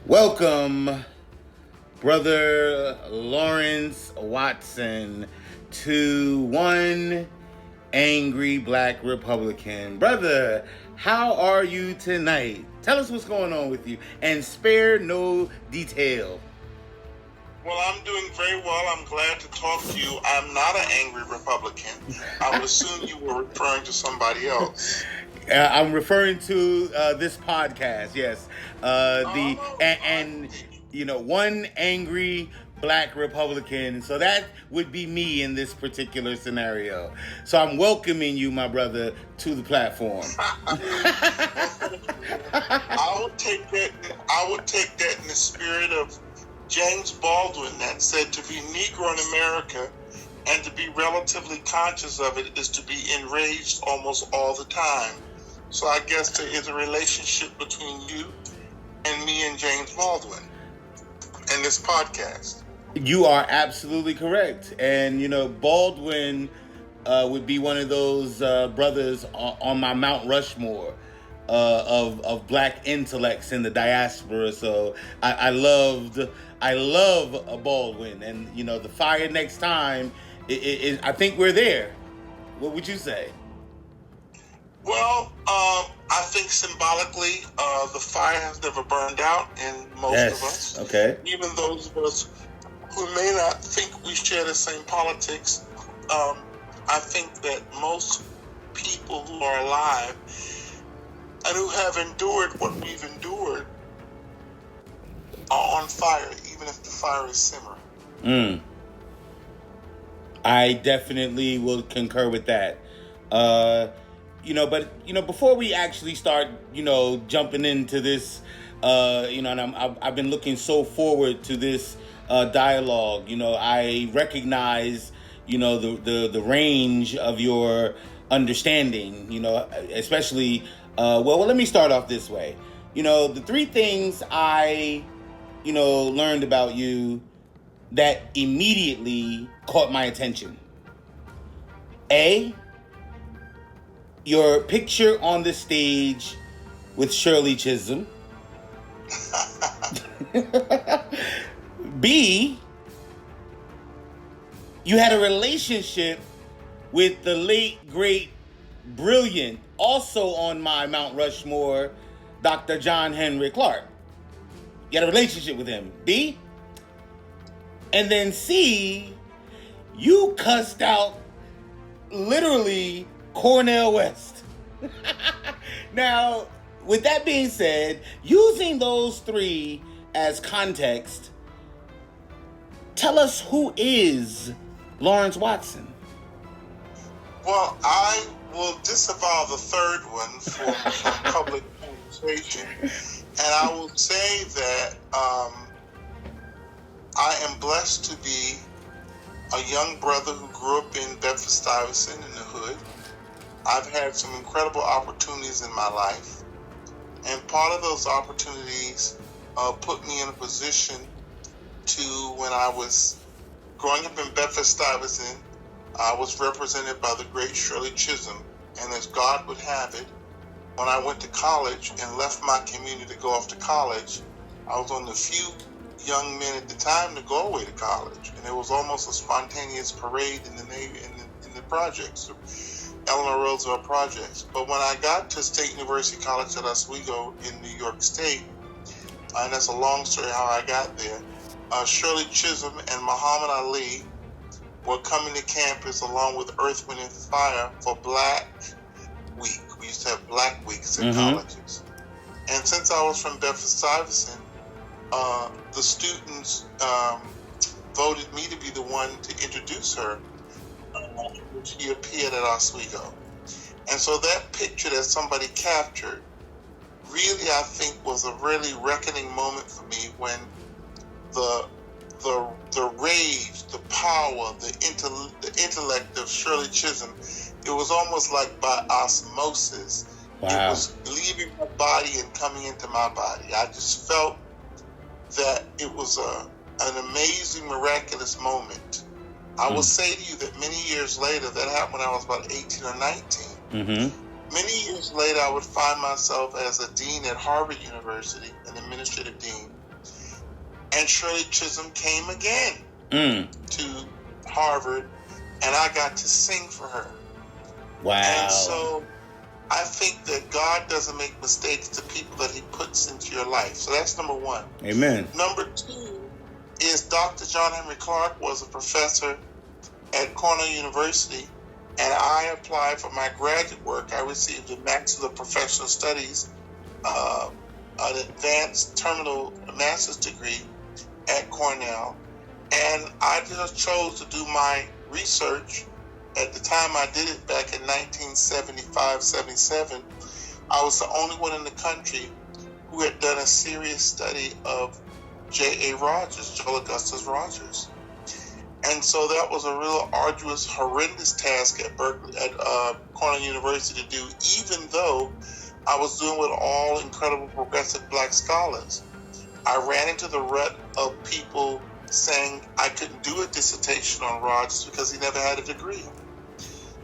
Welcome, Brother Lawrence Watson, to One Angry Black Republican. Brother, how are you tonight? Tell us what's going on with you, and spare no detail. Well, I'm doing very well. I'm glad to talk to you. I'm not an angry Republican. I would assume you were referring to somebody else. I'm referring to this podcast, yes. One Angry Black Republican. So that would be me in this particular scenario. So I'm welcoming you, my brother, to the platform. I would take that in the spirit of James Baldwin, that said to be Negro in America and to be relatively conscious of it is to be enraged almost all the time. So I guess there is a relationship between you and me and James Baldwin in this podcast. You are absolutely correct. And, Baldwin would be one of those brothers on my Mount Rushmore of black intellects in the diaspora. So I love Baldwin. And, the fire next time, I think we're there. What would you say? Well, I think symbolically, the fire has never burned out in most of us. Okay. Even those of us who may not think we share the same politics, I think that most people who are alive and who have endured what we've endured are on fire, even if the fire is simmering. I definitely will concur with that. Before we actually start, jumping into this, and I've been looking so forward to this dialogue. I recognize, the range of your understanding, especially, let me start off this way. The three things I, learned about you that immediately caught my attention. A, your picture on the stage with Shirley Chisholm. B, you had a relationship with the late, great, brilliant, also on my Mount Rushmore, Dr. John Henry Clark. You had a relationship with him. B. And then C, you cussed out literally Cornel West. Now, with that being said, using those three as context, tell us who is Lawrence Watson. Well, I will disavow the third one for public conversation, and I will say that I am blessed to be a young brother who grew up in Bedford-Stuyvesant in the hood. I've had some incredible opportunities in my life, and part of those opportunities put me in a position to, when I was growing up in Bedford-Stuyvesant, I was represented by the great Shirley Chisholm, and as God would have it, when I went to college and left my community to go off to college, I was one of the few young men at the time to go away to college, and it was almost a spontaneous parade in the Navy, in the projects, Eleanor Roosevelt projects. But when I got to State University College at Oswego in New York State, and that's a long story how I got there, Shirley Chisholm and Muhammad Ali were coming to campus along with Earth, Wind, and Fire for Black Week. We used to have Black Weeks at colleges. And since I was from Bedford-Stuyvesant, the students voted me to be the one to introduce her. She appeared at Oswego. And so that picture that somebody captured really, I think, was a really reckoning moment for me when the rage, the power, the intellect of Shirley Chisholm, it was almost like by osmosis. Wow. It was leaving my body and coming into my body. I just felt that it was an amazing, miraculous moment. I will say to you that many years later, that happened when I was about 18 or 19. Many years later, I would find myself as a dean at Harvard University, an administrative dean, And Shirley Chisholm came again to Harvard, and I got to sing for her. Wow. And so I think that God doesn't make mistakes to people that he puts into your life. So that's number one. Amen. Number two is Dr. John Henry Clark was a professor at Cornell University, and I applied for my graduate work. I received a Master's of Professional Studies, an advanced terminal master's degree at Cornell, and I just chose to do my research. At the time I did it back in 1975-77, I was the only one in the country who had done a serious study of J.A. Rogers, Joel Augustus Rogers. And so that was a real arduous, horrendous task at Cornell University to do, even though I was doing with all incredible progressive black scholars. I ran into the rut of people saying I couldn't do a dissertation on Rogers because he never had a degree.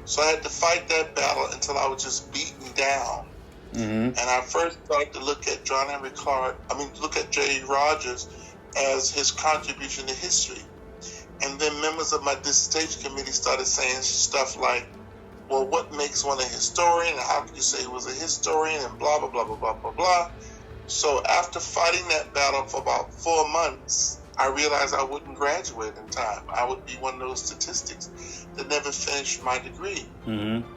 So I had to fight that battle until I was just beaten down. And I first started to look at look at J.A. Rogers as his contribution to history. And then members of my dissertation committee started saying stuff like, well, what makes one a historian? And how can you say he was a historian? And blah, blah, blah, blah, blah, blah, blah. So after fighting that battle for about 4 months, I realized I wouldn't graduate in time. I would be one of those statistics that never finished my degree.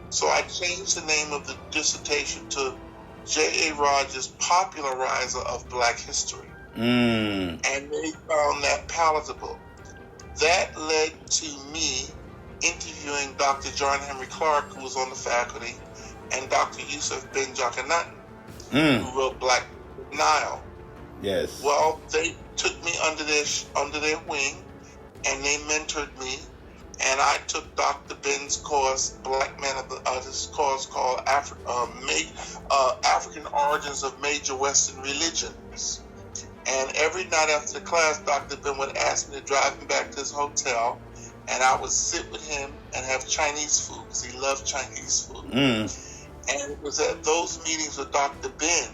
So I changed the name of the dissertation to J.A. Rogers, Popularizer of Black History. And they found that palatable. That led to me interviewing Dr. John Henry Clark, who was on the faculty, and Dr. Yusuf Ben Jochannan, who wrote Black Nile. Yes. Well, they took me under their wing, and they mentored me, and I took Dr. Ben's course, Black Man of this course called African Origins of Major Western Religions. And every night after the class, Dr. Ben would ask me to drive him back to his hotel, and I would sit with him and have Chinese food, because he loved Chinese food. And it was at those meetings with Dr. Ben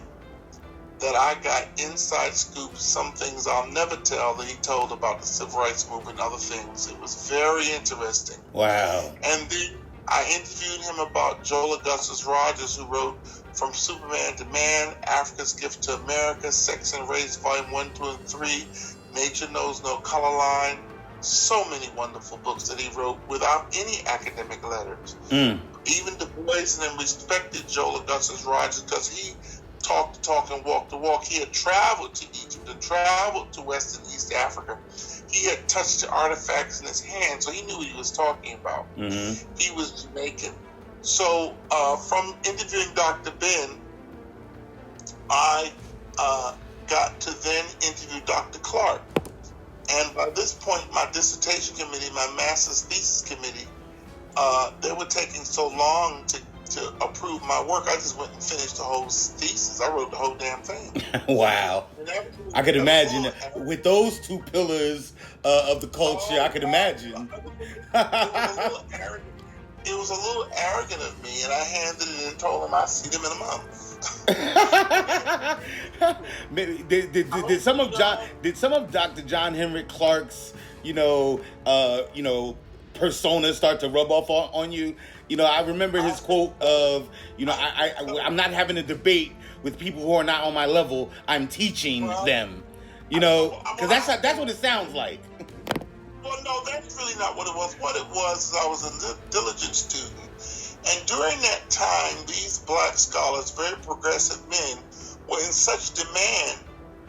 that I got inside scoops, some things I'll never tell, that he told about the Civil Rights Movement and other things. It was very interesting. Wow. And then I interviewed him about Joel Augustus Rogers, who wrote From Superman to Man, Africa's Gift to America, Sex and Race, Volume 1, 2, and 3, Nature Knows No Color Line. So many wonderful books that he wrote without any academic letters. Even Du Bois and them respected Joel Augustus Rogers because he talked the talk and walked the walk. He had traveled to Egypt and traveled to West and East Africa. He had touched the artifacts in his hand, so he knew what he was talking about. He was Jamaican. So from interviewing Dr. Ben, I got to then interview Dr. Clark. And by this point, my dissertation committee, my master's thesis committee, they were taking so long to approve my work. I just went and finished the whole thesis. I wrote the whole damn thing. Wow. I could imagine with those two pillars of the culture. I could imagine. It was a little arrogant of me, and I handed it and told him I'd see them in a month. Did some of Dr. John Henry Clark's persona start to rub off on you? I remember his quote of, I'm not having a debate with people who are not on my level. I'm teaching them. Because that's what it sounds like. Well, no, that's really not what it was. What it was is I was a diligent student. And during that time, these black scholars, very progressive men, were in such demand.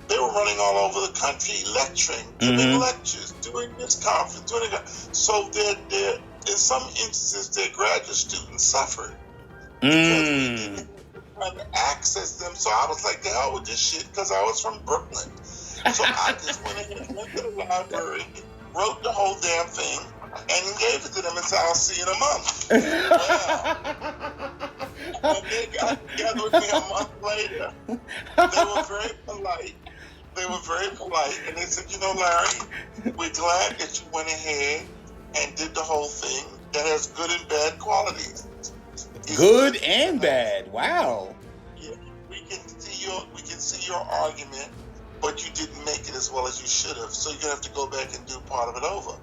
They were running all over the country, lecturing, giving lectures, doing this conference, doing that. So in some instances, their graduate students suffered because we didn't have to access them. So I was like, the hell with this shit, because I was from Brooklyn. So I just went ahead and went to the library, wrote the whole damn thing, and gave it to them and said, I'll see you in a month. Well, when they got together with me a month later, they were very polite. And they said, Larry, we're glad that you went ahead and did the whole thing that has good and bad qualities. Good and bad. Wow. Yeah, we can see your argument, but you didn't make it as well as you should have. So you're going to have to go back and do part of it over.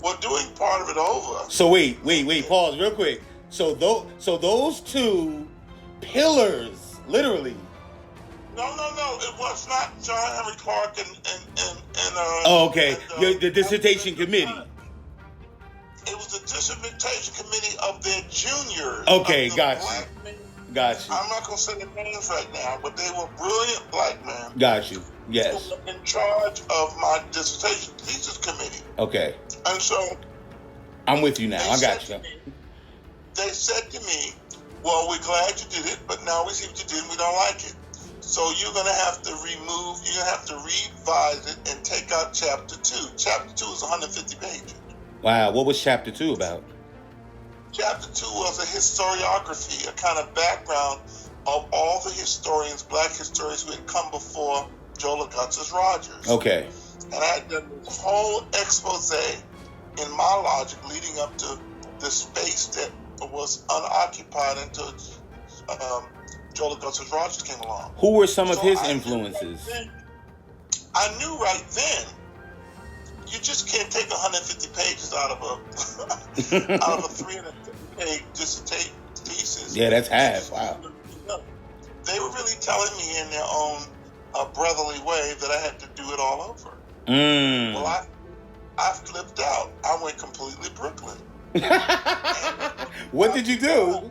Well, doing part of it over. So wait, pause real quick. So those two pillars, literally. No. It was not John Henry Clark and oh, okay. The dissertation committee. It was the dissertation committee of their juniors. Okay, gotcha. Got you. I'm not going to say their names right now, but they were brilliant black men. Got you. Yes. Who were in charge of my dissertation thesis committee. Okay. And so I'm with you now. I got you. They said to me, well, we're glad you did it, but now we see what you did and we don't like it. So you're going to have to revise it and take out chapter 2. Chapter 2 is 150 pages. Wow. What was chapter 2 about? Chapter 2 was a historiography, a kind of background of all the historians, black historians who had come before Joel Augustus Rogers. Okay. And I had done this whole expose in my logic leading up to the space that was unoccupied until Joel Augustus Rogers came along. Who were some of his influences? I knew right then, you just can't take 150 pages out of a 350-page dissertation thesis. Yeah, that's half. Wow. They were really telling me in their own brotherly way that I had to do it all over. Well, I flipped out. I went completely Brooklyn. What did you do?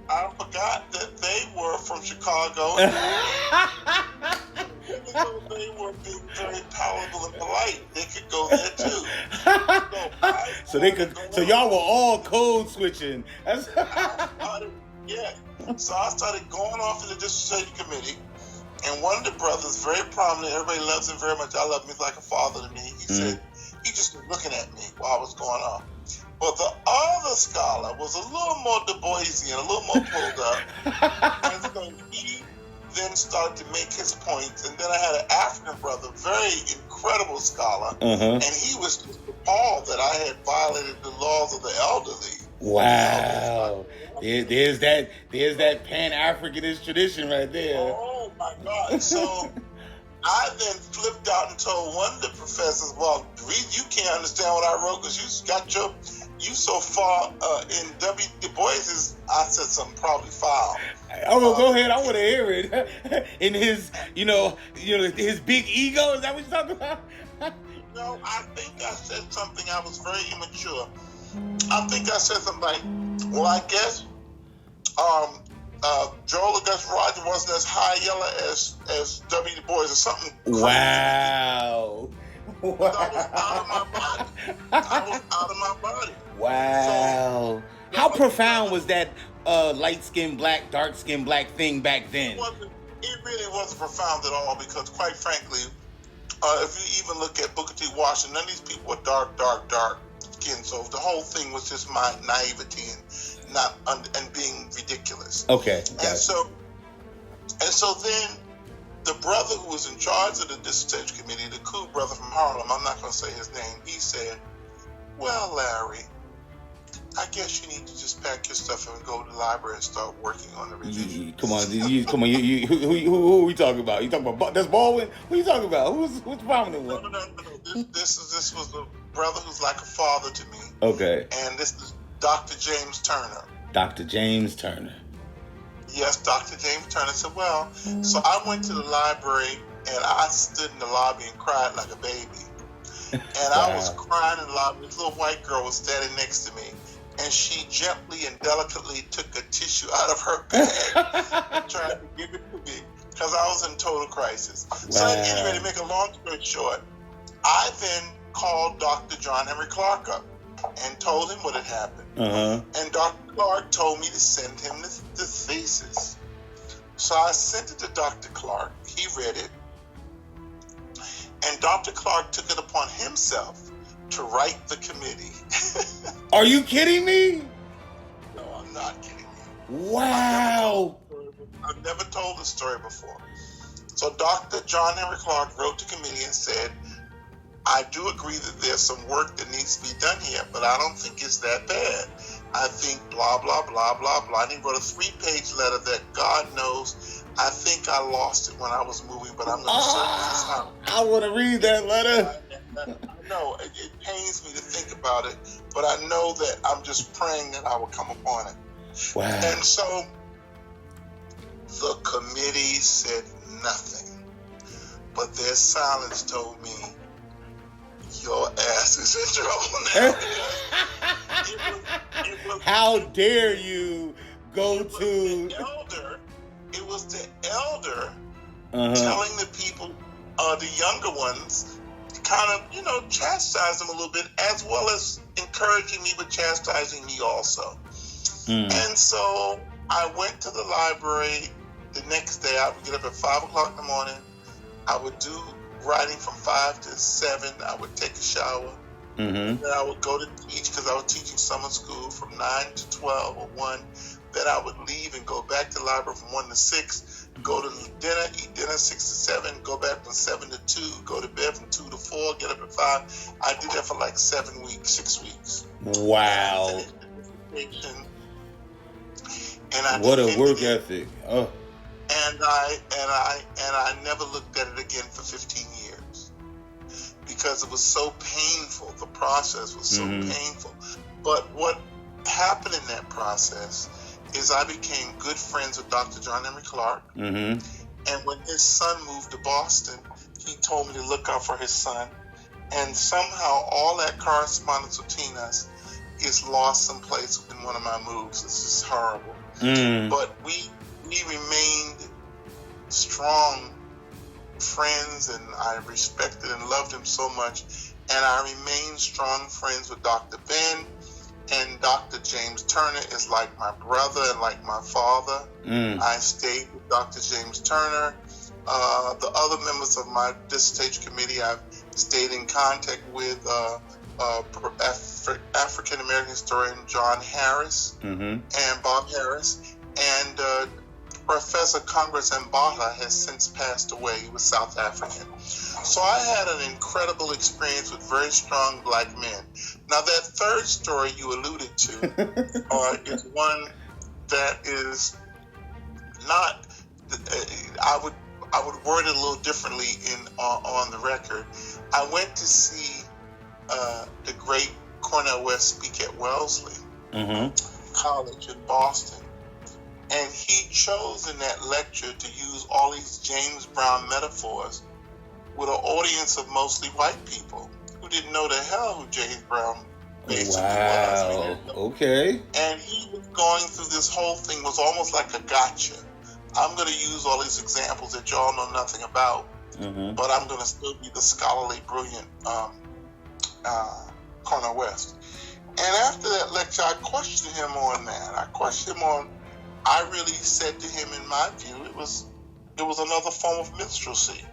I forgot that they were from Chicago. And even though they were being very palatable and polite, they could go there too. So y'all were all code switching. So I started going off in the dissertation committee, and one of the brothers, very prominent, everybody loves him very much. I love him, he's like a father to me. He said, he just was looking at me while I was going on. But the other scholar was a little more Du Boisian, a little more pulled up. And so he then started to make his points. And then I had an African brother, very incredible scholar. And he was just appalled that I had violated the laws of the elderly. Wow. There's that Pan-Africanist tradition right there. Oh, my God. So I then flipped out and told one of the professors, well, you can't understand what I wrote because you so far in W. Du Bois's, I said something probably foul. Oh, go ahead. I want to hear it. In his, his big ego. Is that what you're talking about? No, I think I said something. I was very immature. I think I said something like, well, I guess Joel Augustus Rogers wasn't as high yellow as W. Du Bois or something. Wow. I was out of my body. Wow. So, how profound was that light-skinned black, dark-skinned black thing back then? It really wasn't profound at all because, quite frankly, if you even look at Booker T. Washington, none of these people were dark skin. So the whole thing was just my naivety and being ridiculous. Okay. And so then the brother who was in charge of the dissertation committee, the cool brother from Harlem, I'm not going to say his name, he said, well, Larry, I guess you need to just pack your stuff and go to the library and start working on the revision. Come on. Who are we talking about? You talking about that's Baldwin? Who are you talking about? Who's the prominent one? No. This was the brother who's like a father to me. Okay. And this is Dr. James Turner. Dr. James Turner. Yes, Dr. James Turner said, well, so I went to the library and I stood in the lobby and cried like a baby. And Wow. I was crying in the lobby. This little white girl was standing next to me. And she gently and delicately took a tissue out of her bag and tried to give it to me because I was in total crisis. Wow. So anyway, to make a long story short, I then called Dr. John Henry Clark up and told him what had happened. And Dr. Clark told me to send him the thesis. So I sent it to Dr. Clark. He read it. And Dr. Clark took it upon himself to write the committee. Are you kidding me? No, I'm not kidding you. Wow. I've never told this story before. So Dr. John Henry Clark wrote the committee and said, I do agree that there's some work that needs to be done here, but I don't think it's that bad. I think blah, blah, blah, blah, blah. And he wrote a 3-page letter that God knows I think I lost it when I was moving, but I'm going to search this out. I want to read that letter. I know, it pains me to think about it, but I know that I'm just praying that I will come upon it. Wow. And so the committee said nothing, but their silence told me, your ass is in trouble now. How dare you go to... It was the elder telling the people, the younger ones, to kind of, chastise them a little bit, as well as encouraging me, but chastising me also. And so I went to the library the next day. I would get up at 5 o'clock in the morning. I would do writing from 5 to 7. I would take a shower. Then I would go to teach, because I was teaching summer school from 9 to 12 or 1. Then I would leave and go back to the library from 1 to 6, go to dinner, eat dinner 6 to 7, go back from 7 to 2, go to bed from 2 to 4, get up at 5. I did that for like 7 weeks, 6 weeks. Wow. And what a work ethic. Oh. And I never looked at it again for 15 years because it was so painful. The process was so painful. But what happened in that process is I became good friends with Dr. John Henry Clark. And when his son moved to Boston, he told me to look out for his son. And somehow all that correspondence between us is lost someplace in one of my moves. It's just horrible. But we remained strong friends, and I respected and loved him so much. And I remained strong friends with Dr. Ben, and Dr. James Turner is like my brother and like my father. I stayed with Dr. James Turner. The other members of my dissertation committee I've stayed in contact with, African American historian John Harris and Bob Harris, and Professor Congress Mbata has since passed away. He was South African. So I had an incredible experience with very strong black men. Now that third story you alluded to is one that is not. I would word it a little differently on the record. I went to see the great Cornel West speak at Wellesley College in Boston. And he chose in that lecture to use all these James Brown metaphors with an audience of mostly white people who didn't know the hell who James Brown basically was. Okay. And he was going through this whole thing, was almost like a gotcha. I'm going to use all these examples that y'all know nothing about, but I'm going to still be the scholarly, brilliant Cornel West. And after that lecture, I questioned him on that. I really said to him, in my view, it was another form of minstrelsy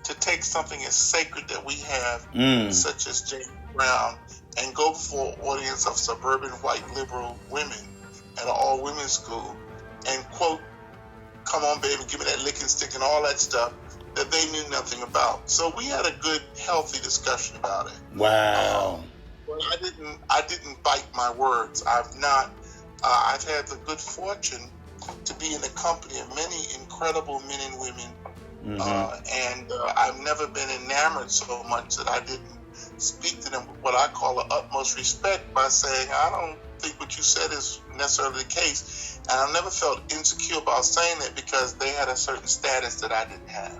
to take something as sacred that we have, such as James Brown, and go before an audience of suburban white liberal women at an all-women's school and quote, "Come on, baby, give me that licking stick," and all that stuff that they knew nothing about. So we had a good, healthy discussion about it. Wow. But I didn't bite my words. I've had the good fortune to be in the company of many incredible men and women, and I've never been enamored so much that I didn't speak to them with what I call the utmost respect by saying, I don't think what you said is necessarily the case, and I've never felt insecure about saying that because they had a certain status that I didn't have.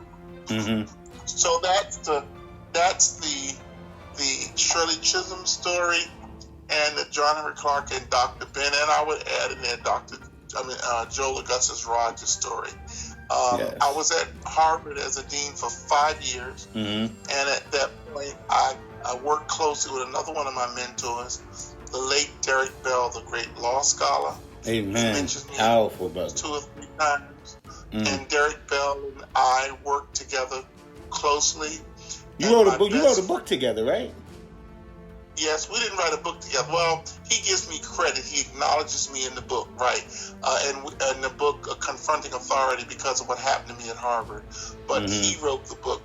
So that's the Shirley Chisholm story, and the John Henry Clark and Dr. Ben, and I would add in there Joel Augustus Rogers story. I was at Harvard as a dean for 5 years, and at that point, I worked closely with another one of my mentors, the late Derek Bell, the great law scholar. Amen. Powerful, brother. 2 or 3 times, and Derek Bell and I worked together closely. You wrote a book together, right? Yes, we didn't write a book together. Well, he gives me credit. He acknowledges me in the book, right? And the book, Confronting Authority, because of what happened to me at Harvard. But he wrote the book.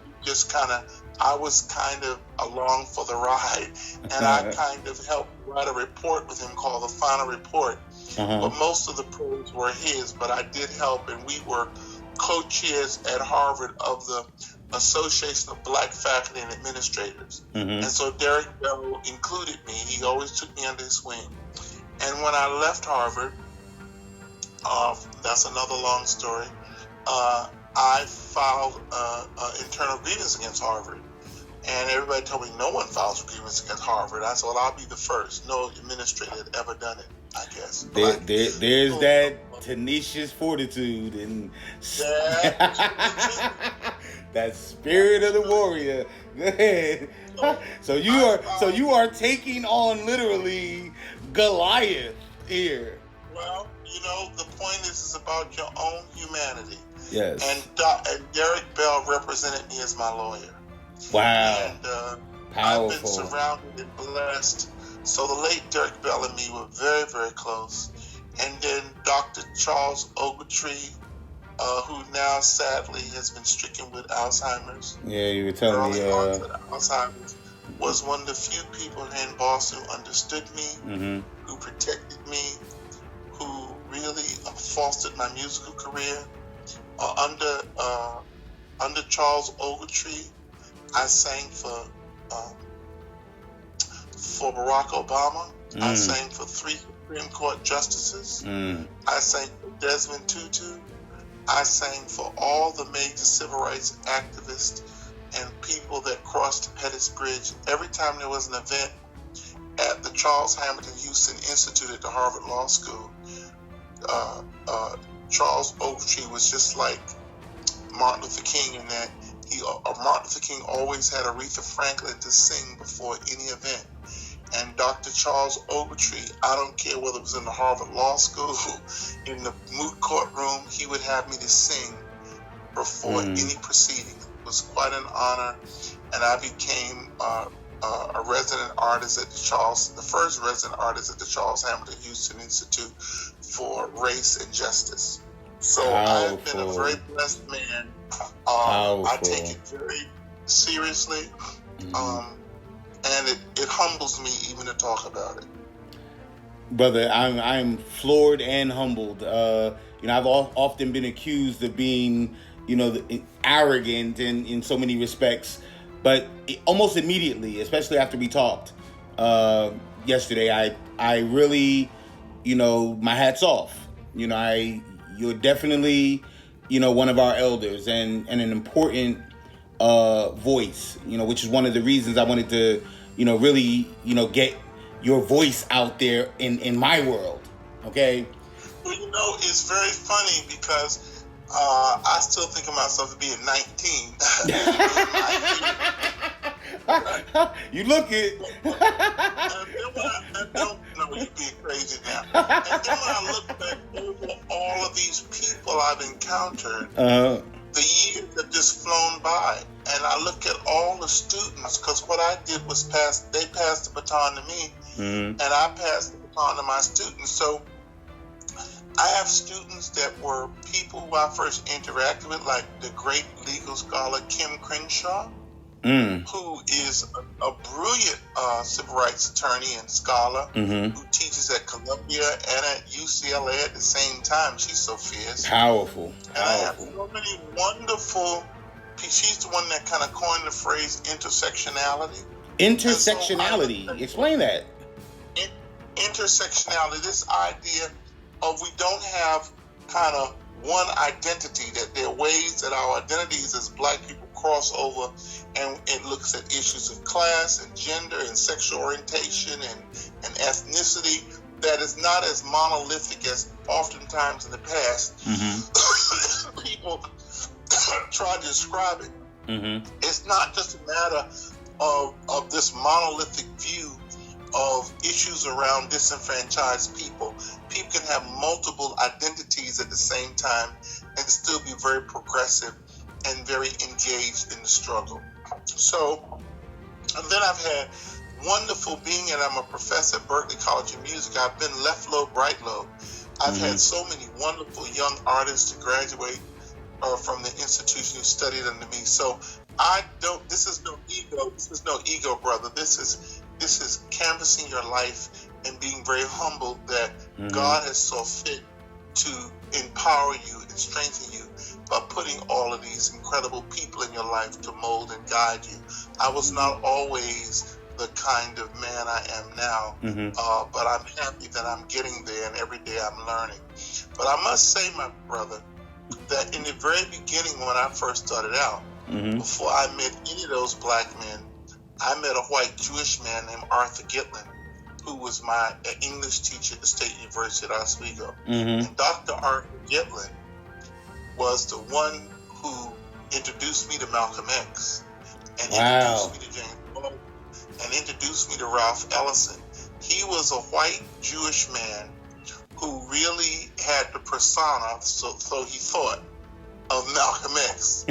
I was kind of along for the ride, and I kind of helped write a report with him called The Final Report. But most of the prose were his, but I did help, and we were co-chairs at Harvard of the Association of Black Faculty and Administrators. And so Derek Bell included me. He always took me under his wing. And when I left Harvard, that's another long story, I filed an internal grievance against Harvard. And everybody told me no one files a grievance against Harvard. I said, well, I'll be the first. No administrator had ever done it, I guess. There's that tenacious fortitude and that spirit of the warrior. Go ahead. So you are taking on literally Goliath here. Well, the point is about your own humanity. Yes. And Derek Bell represented me as my lawyer. Wow. And powerful. I've been surrounded and blessed. So the late Derek Bell and me were very, very close. And then Dr. Charles Ogletree, who now sadly has been stricken with Alzheimer's. Yeah, you were telling me. Alzheimer's was one of the few people here in Boston who understood me, who protected me, who really fostered my musical career. Under Charles Ogletree, I sang for Barack Obama. I sang for 3 Supreme Court justices. I sang for Desmond Tutu. I sang for all the major civil rights activists and people that crossed the Pettus Bridge. Every time there was an event at the Charles Hamilton Houston Institute at the Harvard Law School, Charles Ogletree was just like Martin Luther King in that Martin Luther King always had Aretha Franklin to sing before any event. And Dr. Charles Ogletree, I don't care whether it was in the Harvard Law School, in the moot courtroom, he would have me to sing before any proceeding. It was quite an honor, and I became a resident artist at the first resident artist at the Charles Hamilton Houston Institute for Race and Justice. So I've been a very blessed man. I take it very seriously. And it humbles me even to talk about it. Brother, I'm floored and humbled. I've often been accused of being, arrogant in so many respects. But almost immediately, especially after we talked yesterday, I really, my hat's off. You're definitely, one of our elders and an important voice, which is one of the reasons I wanted to, really, get your voice out there in my world. Okay. Well, it's very funny because I still think of myself as being 19. You look it. You're being crazy now. And then when I look back over all of these people I've encountered, the years have just flown by, and I look at all the students, because what I did was they passed the baton to me, and I passed the baton to my students. So I have students that were people who I first interacted with, like the great legal scholar Kim Crenshaw, who is a brilliant civil rights attorney and scholar who teaches at Columbia and at UCLA at the same time. She's so fierce. Powerful. And I have so many wonderful. She's the one that kind of coined the phrase intersectionality. Intersectionality. So explain that. Intersectionality. This idea of we don't have kind of one identity, that there are ways that our identities as Black people cross over, and it looks at issues of class and gender and sexual orientation and ethnicity, that is not as monolithic as oftentimes in the past people try to describe it. It's not just a matter of this monolithic view of issues around disenfranchised people. People can have multiple identities at the same time and still be very progressive and very engaged in the struggle. So, and then I've had wonderful being, and I'm a professor at Berkeley College of Music. I've been left lobe, right lobe. I've had so many wonderful young artists to graduate from the institution who studied under me. So this is no ego. This is no ego, brother. This is canvassing your life and being very humbled that God has saw fit to empower you and strengthen you. by putting all of these incredible people in your life to mold and guide you. I was not always the kind of man I am now, but I'm happy that I'm getting there, and every day I'm learning. But I must say, my brother, that in the very beginning when I first started out, before I met any of those black men, I met a white Jewish man named Arthur Gitlin, who was my English teacher at the State University at Oswego. And Dr. Arthur Gitlin was the one who introduced me to Malcolm X, and introduced me to James Baldwin, and introduced me to Ralph Ellison. He was a white Jewish man who really had the persona, so he thought, of Malcolm X.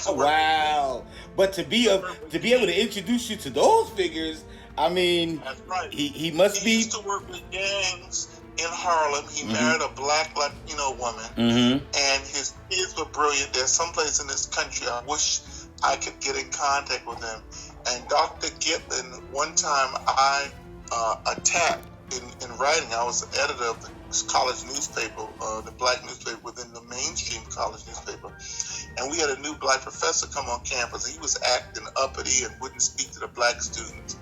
Wow. But to be able to introduce you to those figures, I mean, that's right. He must be. He used to work with gangs in Harlem. He married a black Latino woman, and his kids were brilliant. There's someplace in this country I wish I could get in contact with them. And Dr. Gitlin, one time I attacked in writing. I was the editor of the college newspaper, the black newspaper within the mainstream college newspaper. And we had a new black professor come on campus. He was acting uppity and wouldn't speak to the black students.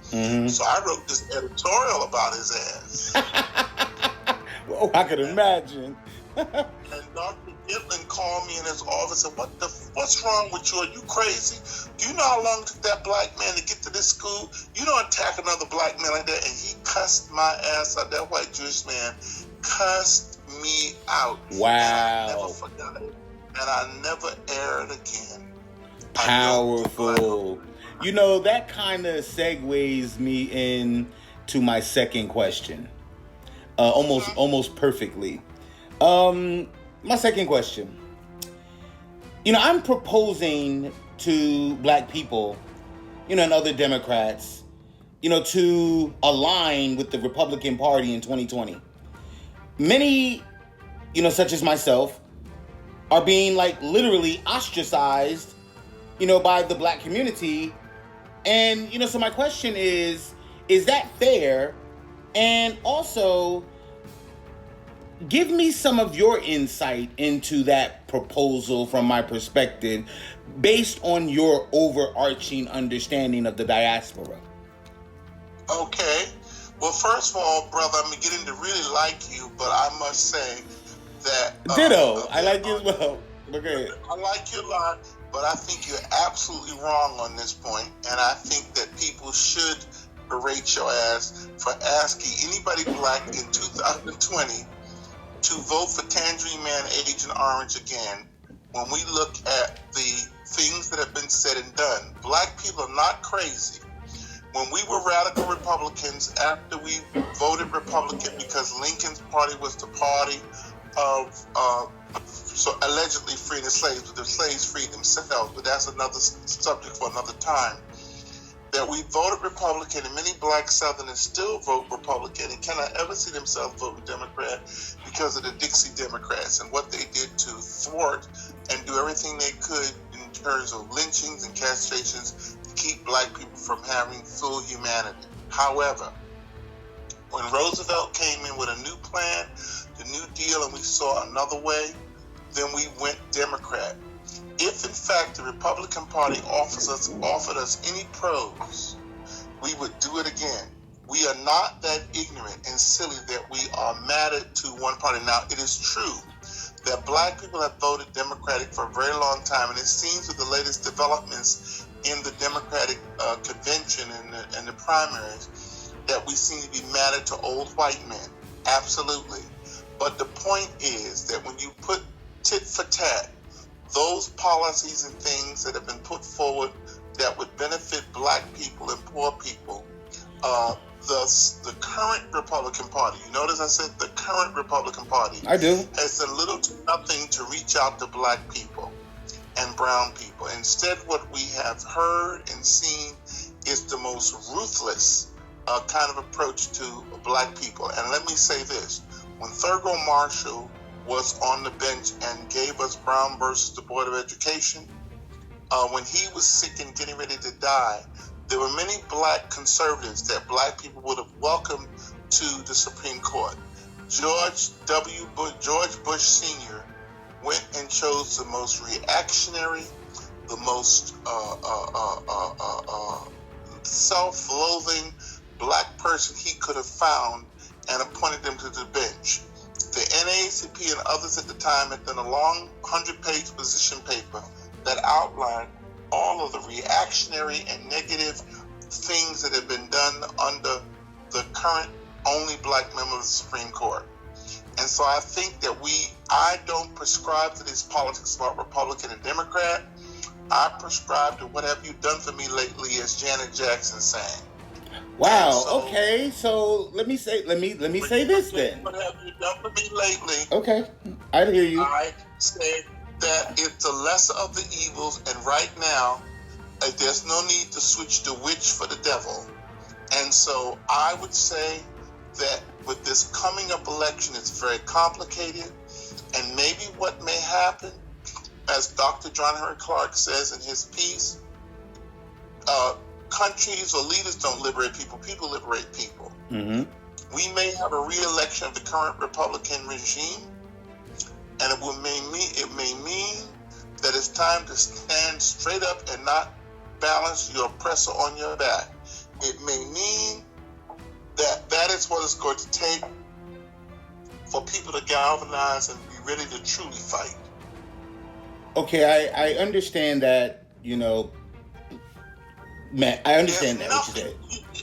So I wrote this editorial about his ass. Well, I could imagine. And Dr. Gitlin called me in his office and said, what's wrong with you? Are you crazy? Do you know how long it took that black man to get to this school? You don't attack another black man like that. And he cussed my ass out. That white Jewish man cussed me out. Wow. And I never forgot it. And I never aired again. Powerful. You know, that kind of segues me into my second question. Almost perfectly. My second question. You know, I'm proposing to black people, you know, and other Democrats, you know, to align with the Republican Party in 2020. Many, you know, such as myself, are being like literally ostracized, you know, by the black community. And, you know, so my question is that fair? And also, give me some of your insight into that proposal from my perspective, based on your overarching understanding of the diaspora. Okay. Well, first of all, brother, I'm beginning to really like you, but I must say that... Ditto. I like you as well. Okay. I like you a lot, but I think you're absolutely wrong on this point, and I think that people should berate your ass for asking anybody black in 2020 to vote for Tangerine Man, Agent Orange again. When we look at the things that have been said and done, black people are not crazy. When we were radical Republicans, after we voted Republican because Lincoln's party was the party of so allegedly freeing the slaves, but the slaves freed themselves, but that's another subject for another time. That we voted Republican, and many black Southerners still vote Republican and cannot ever see themselves voting Democrat because of the Dixie Democrats and what they did to thwart and do everything they could in terms of lynchings and castrations to keep black people from having full humanity. However, when Roosevelt came in with a new plan, the New Deal, and we saw another way, then we went Democrat. If, in fact, the Republican Party offered us any pros, we would do it again. We are not that ignorant and silly that we are mad at to one party. Now, it is true that black people have voted Democratic for a very long time, and it seems with the latest developments in the Democratic convention and the primaries that we seem to be mad at to old white men. Absolutely. But the point is that when you put tit for tat, those policies and things that have been put forward that would benefit black people and poor people, the current Republican Party, you notice I said the current Republican Party, I do, has done little to nothing to reach out to black people and brown people. Instead, what we have heard and seen is the most ruthless kind of approach to black people. And let me say this, when Thurgood Marshall was on the bench and gave us Brown versus the Board of Education, when he was sick and getting ready to die, there were many black conservatives that black people would have welcomed to the Supreme Court. George Bush Sr. went and chose the most reactionary, the most self-loathing black person he could have found and appointed them to the bench. The NAACP and others at the time had done a long 100-page position paper that outlined all of the reactionary and negative things that have been done under the current only black member of the Supreme Court. And so I think that I don't prescribe to this politics about Republican and Democrat. I prescribe to what have you done for me lately, as Janet Jackson sang. Wow. So, okay. So let me say this then. What have you done for me lately? Okay, I hear you. I say that it's the lesser of the evils, and right now, there's no need to switch the witch for the devil. And so I would say that with this coming up election, it's very complicated, and maybe what may happen, as Dr. John Henry Clark says in his piece, countries or leaders don't liberate people, people liberate people. Mm-hmm. We may have a re-election of the current Republican regime, and it may mean that it's time to stand straight up and not balance your oppressor on your back. It may mean that is what it's going to take for people to galvanize and be ready to truly fight. Okay, I understand that, Matt, I understand that what you said.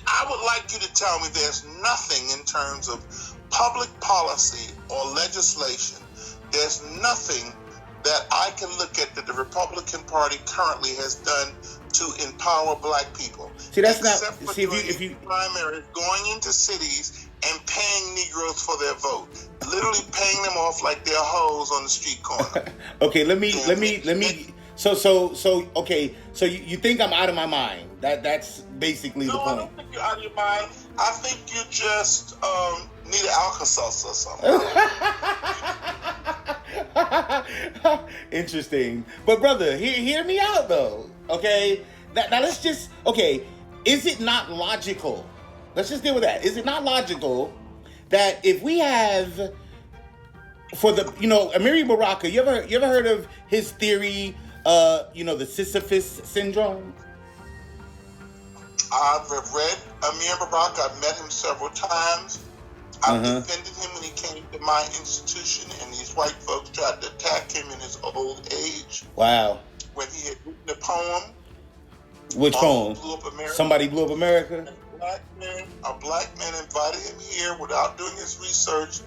I would like you to tell me there's nothing in terms of public policy or legislation, there's nothing that I can look at that the Republican Party currently has done to empower black people. See, that's except not. For see, if you primaries, going into cities and paying Negroes for their vote, literally paying them off like they're hoes on the street corner. Okay, let me. So okay. So you think I'm out of my mind? That's basically the point. No, I don't think you're out of your mind. I think you just need an Alka-Seltzer or something. Interesting, but brother, hear me out though. Okay, now let's just. Okay, is it not logical? Let's just deal with that. Is it not logical that if we have for the Amiri Baraka, you ever heard of his theory? The Sisyphus syndrome. I've read Amir Baraka. I've met him several times. I've defended him when he came to my institution, and these white folks tried to attack him in his old age. Wow. When he had written a poem. Which poem? Blew Up America. Somebody Blew Up America? A black man invited him here without doing his research.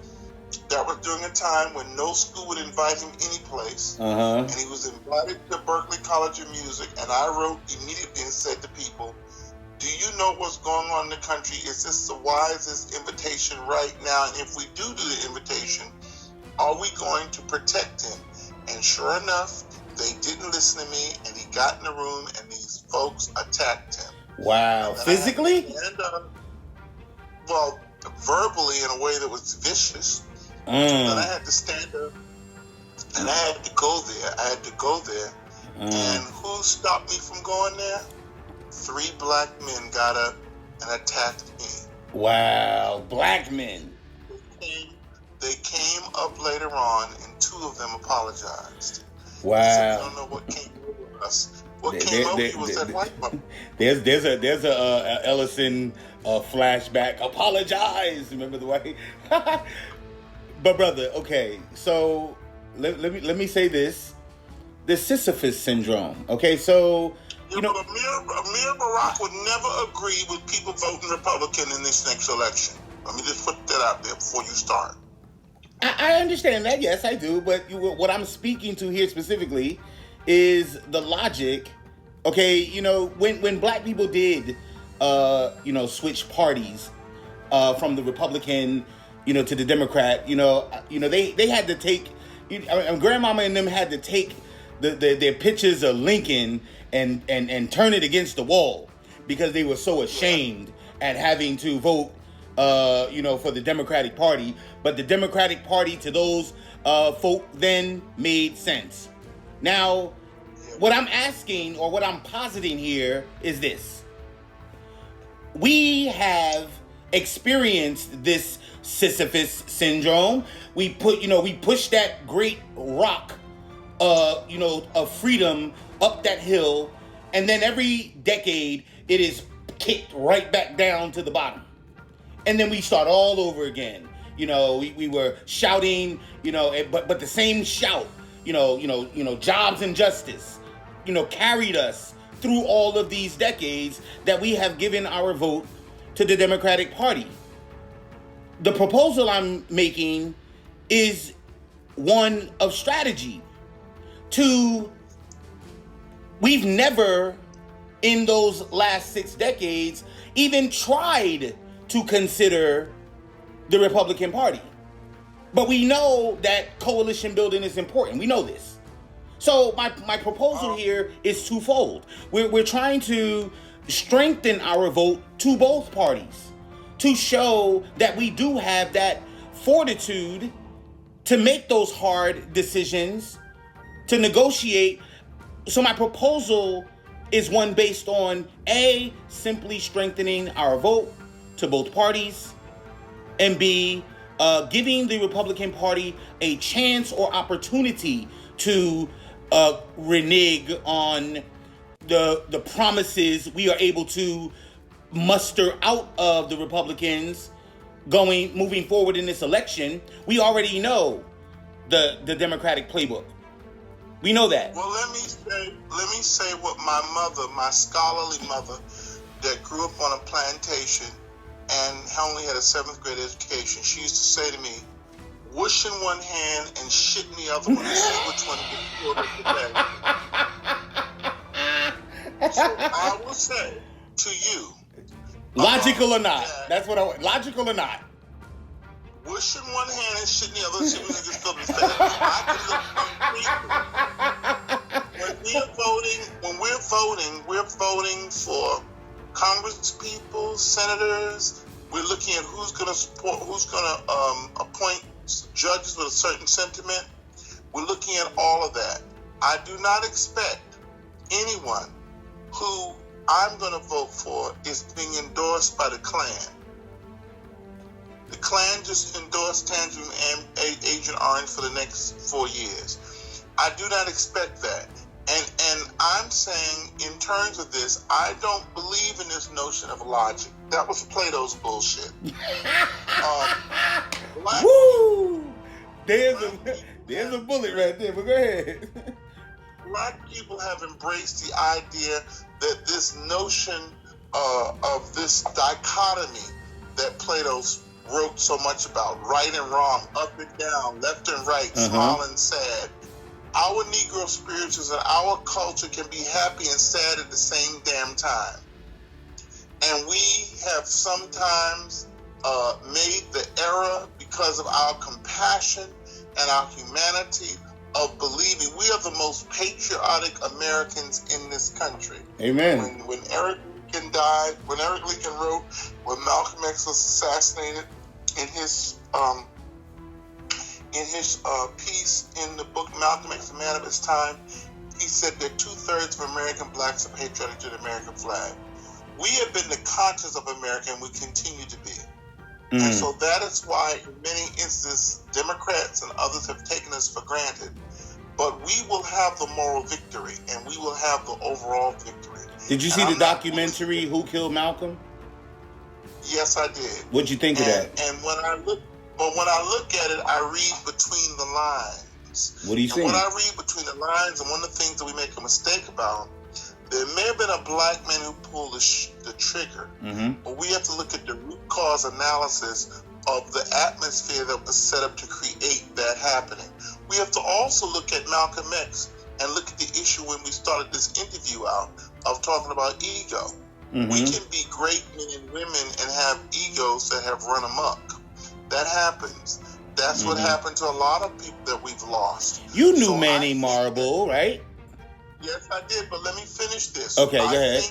That was during a time when no school would invite him any place. And he was invited to Berkeley College of Music, and I wrote immediately and said to people, do you know what's going on in the country? Is this the wisest invitation right now? And if we do the invitation, are we going to protect him? And sure enough, they didn't listen to me, and he got in the room, and these folks attacked him. Wow. Physically? Well, verbally in a way that was vicious. And I had to stand up, and I had to go there. And who stopped me from going there? 3 black men got up and attacked me. Wow, black men. They came up later on, and 2 of them apologized. Wow. So we don't know what came over us. What came over you was that white woman. There's a Ellison flashback. Apologize. Remember the white? But brother, okay, so let me say this: the Sisyphus syndrome. Okay, so Amir Baraka would never agree with people voting Republican in this next election. Let me just put that out there before you start. I understand that, yes, I do. But what I'm speaking to here specifically is the logic. Okay, when black people did, switch parties from the Republican, to the Democrat, they had to take, grandmama and them had to take their pictures of Lincoln and turn it against the wall because they were so ashamed at having to vote, for the Democratic Party. But the Democratic Party to those folk then made sense. Now, what I'm asking or what I'm positing here is this. We have experienced this Sisyphus syndrome. We pushed that great rock of freedom up that hill, and then every decade it is kicked right back down to the bottom, and then we start all over again. We were shouting, but the same shout, jobs and justice, carried us through all of these decades that we have given our vote to the Democratic Party. The proposal I'm making is one of strategy. We've never, in those last 6 decades, even tried to consider the Republican Party. But we know that coalition building is important. We know this. So my proposal here is twofold. We're trying to strengthen our vote to both parties to show that we do have that fortitude to make those hard decisions, to negotiate. So my proposal is one based on A, simply strengthening our vote to both parties, and B, giving the Republican Party a chance or opportunity to renege on the promises we are able to muster out of the Republicans moving forward in this election. We already know the Democratic playbook. We know that. Well, let me say what my mother, my scholarly mother, that grew up on a plantation and only had a 7th grade education, she used to say to me, "Whoosh in one hand and shit in the other one and see which one gets filled up today." So I will say to you, logical or not? That's what I want. Logical or not? Whoosh in one hand and shit in the other, see which one gets filled up today. I can look when we're voting for Congress people, senators. We're looking at who's going to appoint judges with a certain sentiment. We're looking at all of that. I do not expect anyone who I'm going to vote for is being endorsed by the Klan. The Klan just endorsed Tangerine Agent Orange for the next 4 years. I do not expect that. And I'm saying, in terms of this, I don't believe in this notion of logic. That was Plato's bullshit. Woo! There's a bullet right there, but go ahead. Black people have embraced the idea that this notion of this dichotomy that Plato wrote so much about, right and wrong, up and down, left and right, smile and sad. Our Negro spirituals and our culture can be happy and sad at the same damn time. And we have sometimes made the error, because of our compassion and our humanity, of believing we are the most patriotic Americans in this country. Amen. When Eric Lincoln died, when Eric Lincoln wrote when Malcolm X was assassinated, in his piece in the book Malcolm X, A Man of His Time, he said that 2/3 of American blacks are patriotic to the American flag. We have been the conscience of America, and we continue to be. And so that is why, in many instances, Democrats and others have taken us for granted. But we will have the moral victory, and we will have the overall victory. Did you see the documentary Who Killed Malcolm? Yes, I did. What'd you think of that? And when I look at it, I read between the lines. What do you think? When I read between the lines, and one of the things that we make a mistake about, there may have been a black man who pulled the trigger, but we have to look at the root cause analysis of the atmosphere that was set up to create that happening. We have to also look at Malcolm X and look at the issue when we started this interview out of talking about ego. We can be great men and women and have egos that have run amok. That happens. That's what happened to a lot of people that we've lost. You knew Manny Marble, right? Yes, I did, but let me finish this. Okay, go ahead.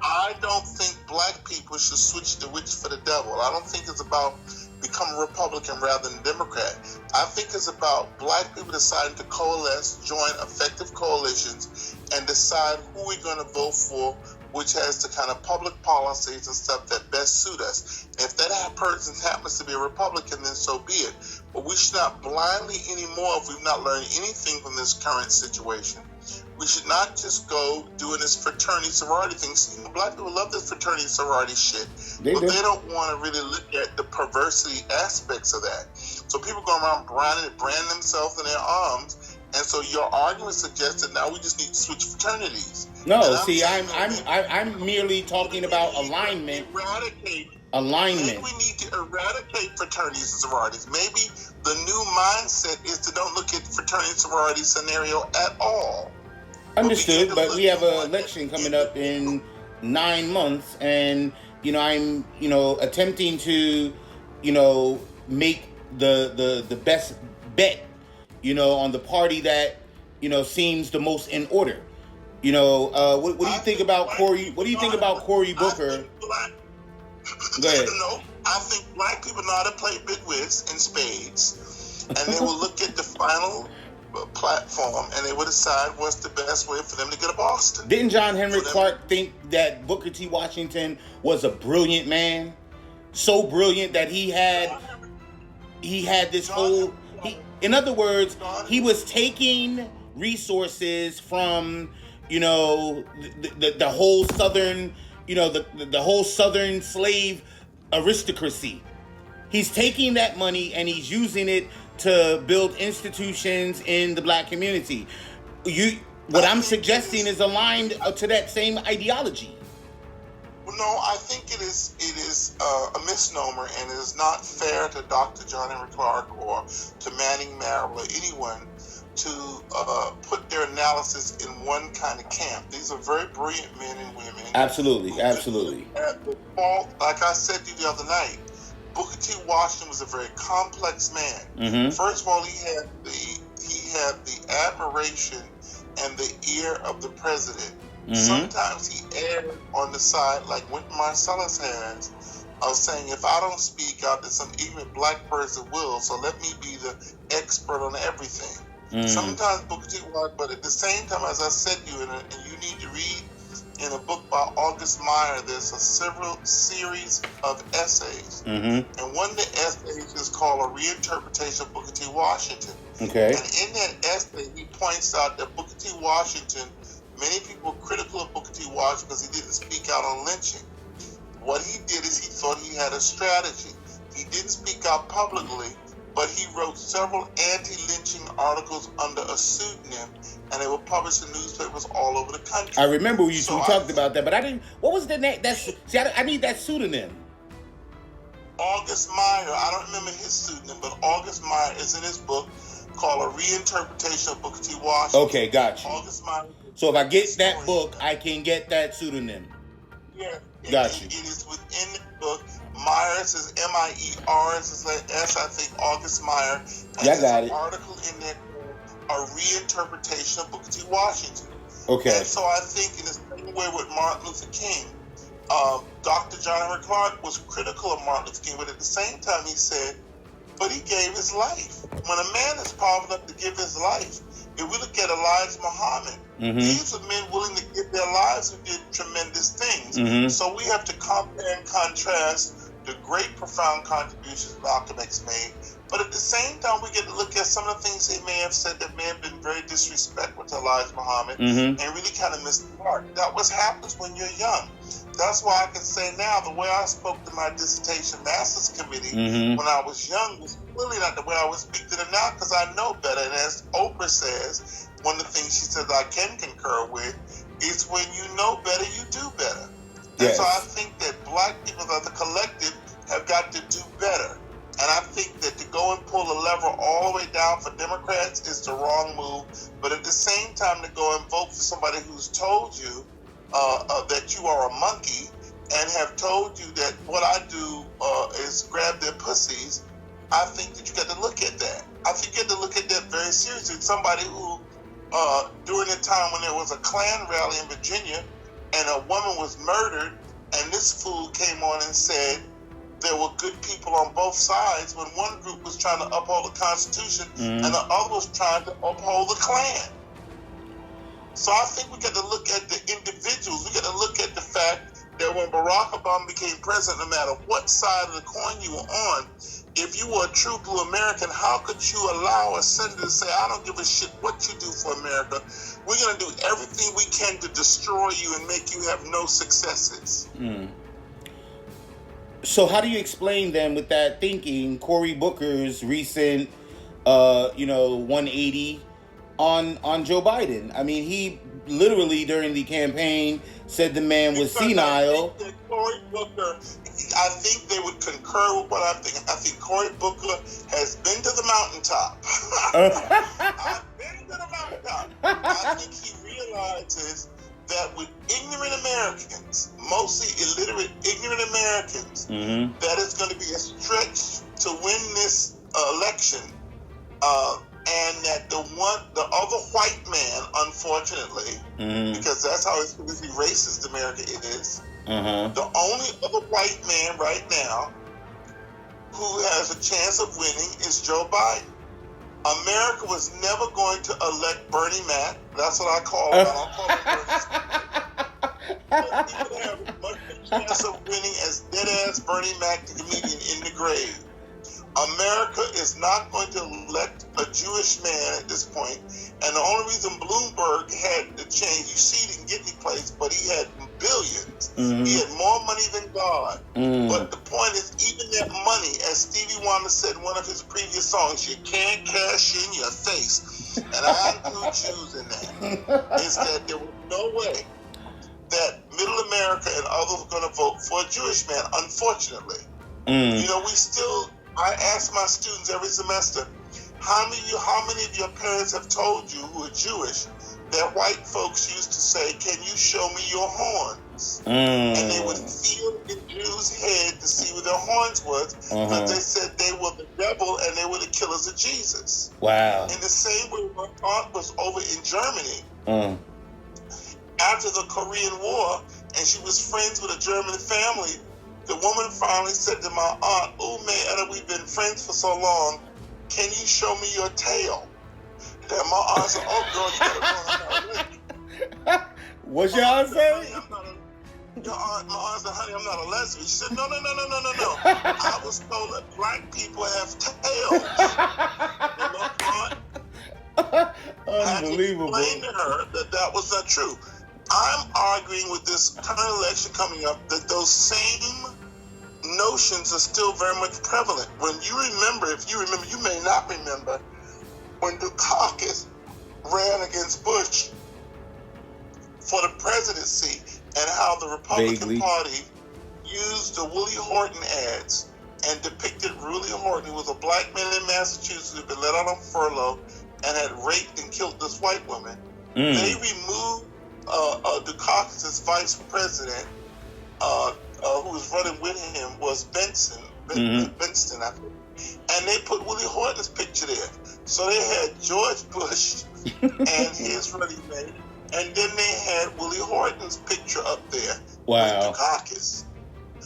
I don't think black people should switch the witch for the devil. I don't think it's about becoming Republican rather than Democrat. I think it's about black people deciding to coalesce, join effective coalitions, and decide who we're going to vote for which has the kind of public policies and stuff that best suit us. And if that person happens to be a Republican, then so be it. But we should not blindly anymore, if we've not learned anything from this current situation, we should not just go doing this fraternity sorority thing. See, black people love this fraternity sorority shit, but they don't want to really look at the perversity aspects of that. So people go around branding themselves in their arms, and so your argument suggests that now we just need to switch fraternities. No, see, I'm merely talking about alignment. Alignment. Maybe we need to eradicate fraternities and sororities. Maybe the new mindset is to don't look at fraternity sorority scenario at all. Understood, but we have an election coming up in 9 months, and I'm attempting to make the best bet on the party that seems the most in order. What do you think about Cory? What do you think about Cory Booker? Go ahead. I think black people know how to play big wigs and spades, and they will look at the final platform and they will decide what's the best way for them to get to Boston. Didn't John Henry Clark think that Booker T. Washington was a brilliant man? So brilliant that he had this whole... in other words, he was taking resources from, the whole Southern, the whole Southern slave aristocracy. He's taking that money and he's using it to build institutions in the black community. What I'm suggesting is aligned to that same ideology. Well, no, I think it is a misnomer, and it is not fair to Dr. John Henry Clark or to Manning Marable or anyone to put their analysis in one kind of camp. These are very brilliant men and women. Absolutely. Like I said to you the other night, Booker T. Washington was a very complex man. Mm-hmm. First of all, he had the admiration and the ear of the president. Mm-hmm. Sometimes he erred on the side, like Wynton Marsalis has, of saying, if I don't speak out, then some ignorant black person will, so let me be the expert on everything. Mm-hmm. Sometimes Booker T. Washington, but at the same time, as I said to you, and you need to read in a book by August Meyer, there's a series of essays. Mm-hmm. And one of the essays is called A Reinterpretation of Booker T. Washington. Okay. And in that essay, he points out that Booker T. Washington, many people were critical of Booker T. Washington because he didn't speak out on lynching. What he did is he thought he had a strategy. He didn't speak out publicly, but he wrote several anti-lynching articles under a pseudonym, and they were published in newspapers all over the country. I remember you talked about that, but I didn't. What was the name? I need that pseudonym. August Meyer. I don't remember his pseudonym, but August Meyer is in his book called A Reinterpretation of Booker T. Washington. Okay, got you. August Meyer. So if I get that book, I can get that pseudonym. Yeah. Got you. It is within the book. Myers is Myers is like S, I think, August Meyer. And yeah, I got there's it. an article in there called A Reinterpretation of Booker T. Washington. Okay. And so I think in the same way with Martin Luther King, Dr. John Henry Clark was critical of Martin Luther King, but at the same time he said, but he gave his life. When a man is powerful enough to give his life, if we look at Elijah Muhammad, mm-hmm. these are men willing to give their lives who did tremendous things. Mm-hmm. So we have to compare and contrast the great, profound contributions Malcolm X made. But at the same time, we get to look at some of the things he may have said that may have been very disrespectful to Elijah Muhammad, mm-hmm. and really kind of missed the mark. That what happens when you're young. That's why I can say now, the way I spoke to my dissertation master's committee mm-hmm. when I was young was clearly not the way I would speak to them now, because I know better. And as Oprah says, one of the things she says I can concur with is when you know better, you do better. Yes. And so I think that black people as a collective have got to do better. And I think that to go and pull a lever all the way down for Democrats is the wrong move. But at the same time, to go and vote for somebody who's told you that you are a monkey and have told you that what I do is grab their pussies, I think that you got to look at that. I think you got to look at that very seriously. Somebody who, during the time when there was a Klan rally in Virginia and a woman was murdered, and this fool came on and said there were good people on both sides, when one group was trying to uphold the Constitution mm-hmm. and the other was trying to uphold the Klan. So I think we got to look at the individuals. We got to look at the that when Barack Obama became president, no matter what side of the coin you were on, if you were a true blue American, how could you allow a senator to say, I don't give a shit what you do for America. We're going to do everything we can to destroy you and make you have no successes. So how do you explain then with that thinking Cory Booker's recent 180 on Joe Biden? I mean, he literally during the campaign said the man was senile. I think that Cory Booker, I think they would concur with what I'm thinking. I think Cory Booker has been to the mountaintop. I've been to the mountaintop. I think he realizes that with ignorant Americans, mostly illiterate ignorant Americans, that it's going to be a stretch to win this election. And that the other white man, unfortunately, because that's how it's really racist America is, the only other white man right now who has a chance of winning is Joe Biden. America was never going to elect Bernie Mac. That's what I call him. I don't call him Bernie. But he would have as much a chance of winning as dead-ass Bernie Mac, the comedian, in the grave. America is not going to elect a Jewish man at this point, and the only reason Bloomberg had the change, you see, he didn't get any place, but he had billions. He had more money than God. But the point is, even that money, as Stevie Wonder said in one of his previous songs, you can't cash in your face. And I include Jews in that. Is that there was no way that Middle America and others were going to vote for a Jewish man, unfortunately. I ask my students every semester, how many of your parents have told you who are Jewish that white folks used to say, can you show me your horns? And they would feel in Jews' head to see where their horns was, because they said they were the devil and they were the killers of Jesus. Wow. In the same way, my aunt was over in Germany after the Korean War, and she was friends with a German family. The woman finally said to my aunt, "Oh, man, we've been friends for so long. Can you show me your tail?" Then my aunt said, "Oh, girl, you gotta go. I'm not a lesbian." What's your aunt say? My aunt said, "Honey, I'm not a lesbian." She said, No. I was told that black people have tails." And my aunt Unbelievable. had to explain to her that was not true. I'm arguing with this current election coming up that those same notions are still very much prevalent. If you remember, you may not remember, when Dukakis ran against Bush for the presidency and how the Republican Party used the Willie Horton ads and depicted Willie Horton, who was a black man in Massachusetts who had been let out on furlough and had raped and killed this white woman. They removed Dukakis' vice president, who was running with him, was Benston, I think. And they put Willie Horton's picture there. So they had George Bush and his running mate, and then they had Willie Horton's picture up there with Dukakis.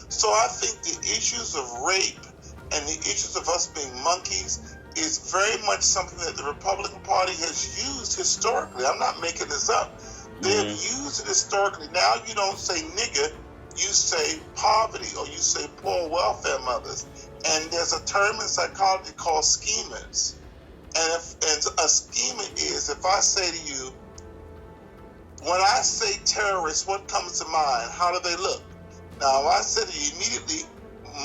So I think the issues of rape and the issues of us being monkeys is very much something that the Republican Party has used historically. I'm not making this up. They have used it historically. Now you don't say nigger, you say poverty, or you say poor welfare mothers. And there's a term in psychology called schemers. And a schemer is, if I say to you, when I say terrorists, what comes to mind? How do they look? Now, if I say to you immediately,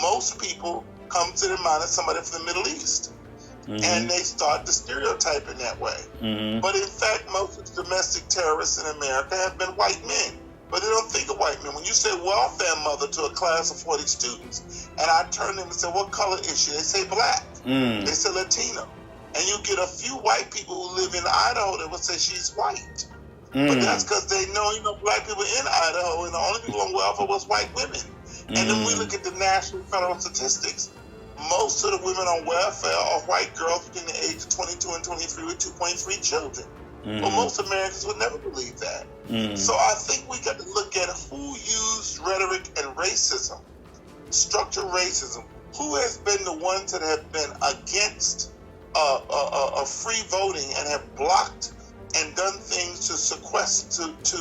most people come to their mind as somebody from the Middle East. And they start to stereotype in that way. But in fact, most of the domestic terrorists in America have been white men. But they don't think of white men. When you say welfare mother to a class of 40 students, and I turn them and say, what color is she? They say black. They say Latino. And you get a few white people who live in Idaho that would say she's white. But that's because they know, black people in Idaho, and the only people on welfare was white women. And then we look at the national federal statistics. Most of the women on welfare are white girls between the age of 22 and 23 with 2.3 children. But most Americans would never believe that. So I think we got to look at who used rhetoric and racism, structural racism. Who has been the ones that have been against free voting and have blocked and done things to sequester, to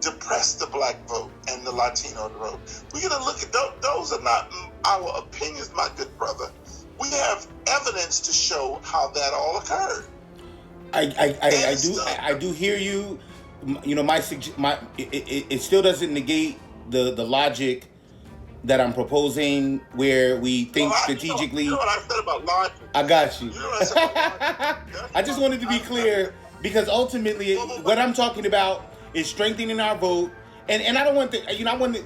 depress the black vote and the Latino vote. We got to look at those are not our opinions, my good brother. We have evidence to show how that all occurred. I do hear you. You know, it still doesn't negate the logic that I'm proposing, where we think strategically. You know what I said about logic? I got you. You know what I said about logic? I just wanted to be clear, because ultimately, what I'm talking about is strengthening our vote, and I don't want to. You know, I want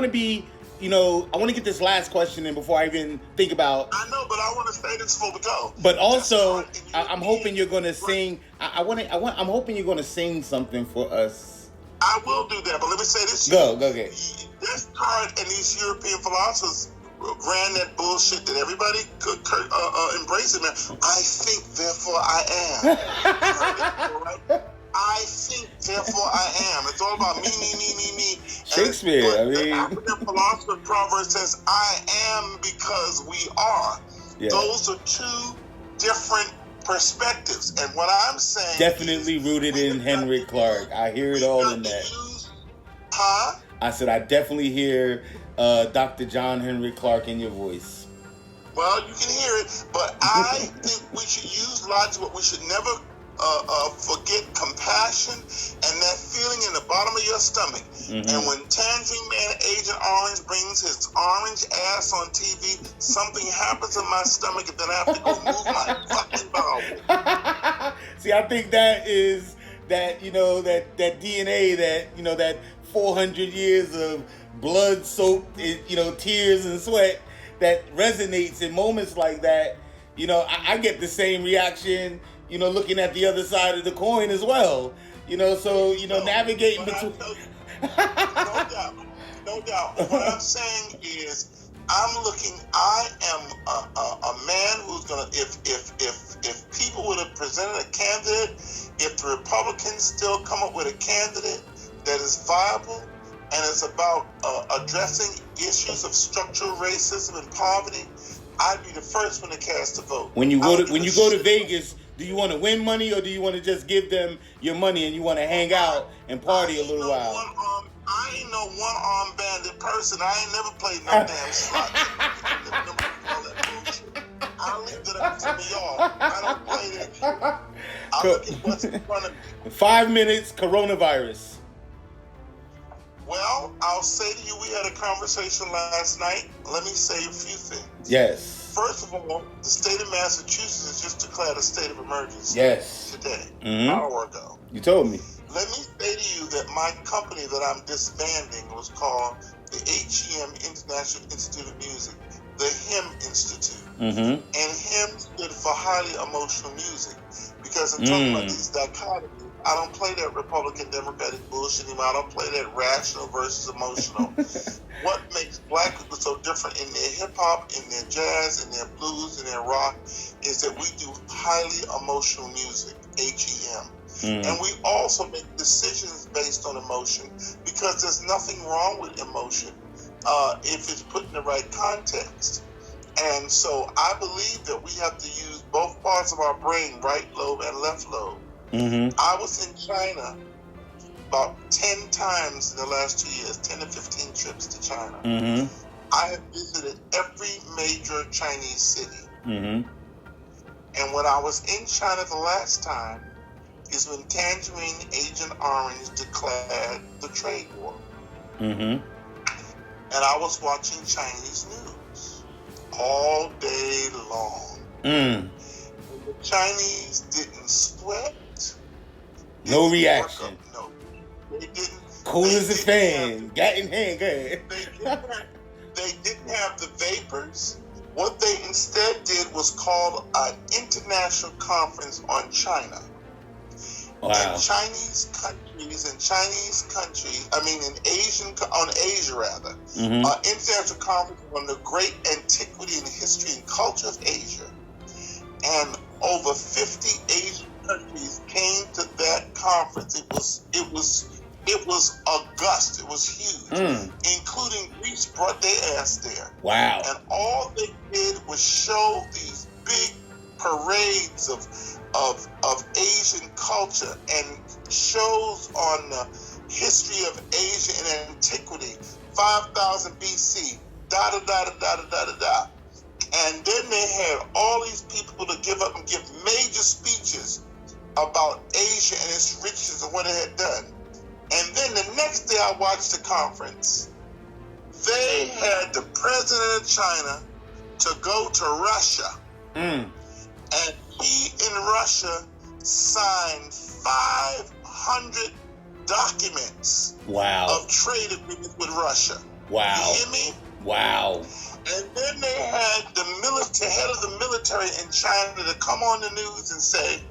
to be. You know, I want to get this last question in before I even think about. I know, but I want to say this before we go. But also, I'm hoping you're going to sing. I'm hoping you're going to sing something for us. I will do that, but let me say this. Go, okay. Descartes and these European philosophers ran that bullshit that everybody could embrace it. I think, therefore I am. I think, therefore I am. It's all about me. Shakespeare, The African philosopher proverb says, I am because we are. Yeah. Those are two different perspectives. And what I'm saying definitely rooted in Henry Clark. I hear it all in that. I said I definitely hear Dr. John Henry Clark in your voice. Well, you can hear it, but I think we should use logic, but we should never forget compassion and that feeling in the bottom of your stomach. Mm-hmm. And when Tangerine Man Agent Orange brings his orange ass on TV, something happens in my stomach, and then I have to go move my fucking bowel. See, I think that is that, you know, that DNA, that, you know, that 400 years of blood-soaked, you know, tears and sweat that resonates in moments like that. You know, I get the same reaction, you know, looking at the other side of the coin as well. You know, so, you know, navigating between... No doubt. What I'm saying is, I am a man who's going to, if people would have presented a candidate, if the Republicans still come up with a candidate that is viable and is about addressing issues of structural racism and poverty, I'd be the first one to cast a vote. When you go to Vegas, do you want to win money, or do you want to just give them your money and you want to hang out and party a little while? I ain't no one-armed bandit person. I ain't never played no damn slot. I'll leave it up to me all. I don't play that shit. I look at what's in front of me. 5 minutes, coronavirus. Well, I'll say to you, we had a conversation last night. Let me say a few things. Yes. First of all, the state of Massachusetts has just declared a state of emergency. Yes. Today, an hour ago. You told me. Let me say to you that my company that I'm disbanding was called the HEM, International Institute of Music, the HEM Institute. Mm-hmm. And HEM stood for highly emotional music. Because I'm talking about these dichotomies. I don't play that Republican Democratic bullshit anymore. I don't play that rational versus emotional. What makes black people so different in their hip hop, in their jazz, in their blues, in their rock, is that we do highly emotional music, HEM. And we also make decisions based on emotion, because there's nothing wrong with emotion if it's put in the right context. And so I believe that we have to use both parts of our brain, right lobe and left lobe. Mm-hmm. I was in China about 10 times in the last 2 years, 10 to 15 trips to China. Mm-hmm. I have visited every major Chinese city. Mm-hmm. And when I was in China the last time is when Tangerine Agent Orange declared the trade war. Mm-hmm. And I was watching Chinese news all day long. The Chinese didn't sweat. No reaction. No, they didn't. Cool as a fan. Got in hand. Go ahead. They didn't have the vapors. What they instead did was call an international conference on China. Wow. And Chinese countries, on Asia rather, international conference on the great antiquity and history and culture of Asia. And over 50 Asian countries came to that conference. It was august. It was huge. Including Greece brought their ass there. Wow. And all they did was show these big parades of Asian culture and shows on history of Asia in antiquity, 5,000 BC, da-da-da-da-da-da-da-da. And then they had all these people to give up and give major speeches about Asia and its riches and what it had done. And then the next day I watched the conference. They had the president of China to go to Russia. And he in Russia signed 500 documents of trade agreements with Russia. Wow. You hear me? Wow. And then they had the head of the military in China to come on the news and say,